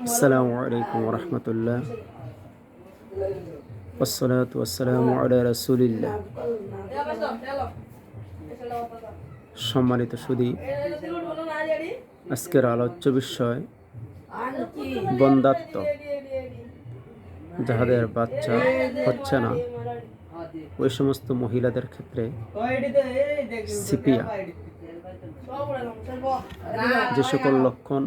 আসসালামু আলাইকুম ওয়া রাহমাতুল্লাহ ওয়াসসালাতু ওয়াসসালামু আলা রাসূলিল্লাহ। সম্মানিত সুধী, আজকের আলোচ্য বিষয় বন্ধ্যাত্ব। যাহাদের বাচ্চা হচ্ছে না ওই সমস্ত মহিলাদের ক্ষেত্রে সিপিয়া যে সকল লক্ষণ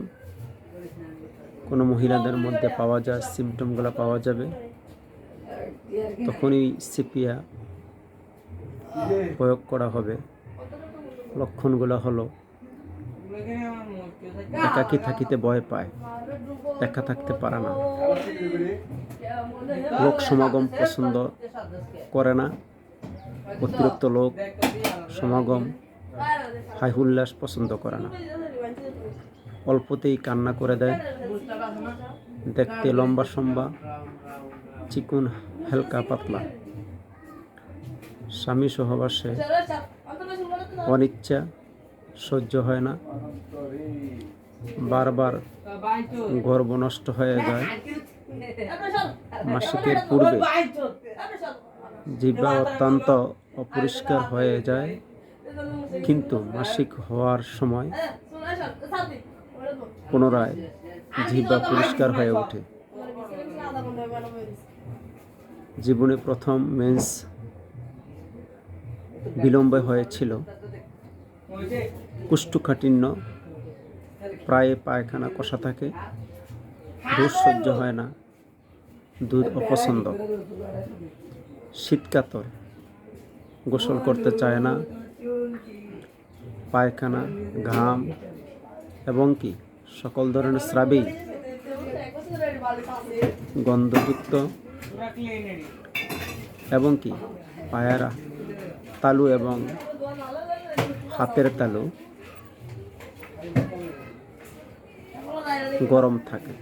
কোনো মহিলাদের মধ্যে পাওয়া যায়, সিমটমগুলো পাওয়া যাবে, তখনই সিপিয়া প্রয়োগ করা হবে। লক্ষণগুলো হলো: একাকী থাকিতে ভয় পায়, একা থাকতে পারে না, লোক সমাগম পছন্দ করে না, অতিরিক্ত লোক সমাগম হাই হুল্লাস পছন্দ করে না, অল্পতেই কান্না করে দেয়, দেখতে লম্বা সম্বা, চিকুন হালকা পাতলা, স্বামী সহবাসে অনিচ্ছা সহ্য হয় না, বারবার গর্ভ নষ্ট হয়ে যায়, মাসিকের পূর্বে জিহ্বা অত্যন্ত অপরিষ্কার হয়ে যায়, কিন্তু মাসিক হওয়ার সময় পুনরায় জিহ্বা পরিষ্কার হয়ে ওঠে। জীবনে প্রথম মেন্স বিলম্বে হয়েছিল, কুষ্ঠকাঠিন্য, প্রায় পায়খানা কষা থাকে, দুধ সহ্য হয় না, দুধ অপছন্দ, শীতকাতর, গোসল করতে চায় না, পায়খানা, ঘাম এবং কি সকল ধরনের স্রাবেই গন্ধযুক্ত এবং কি পায়েরা তালু এবং হাতের তালু গরম থাকে।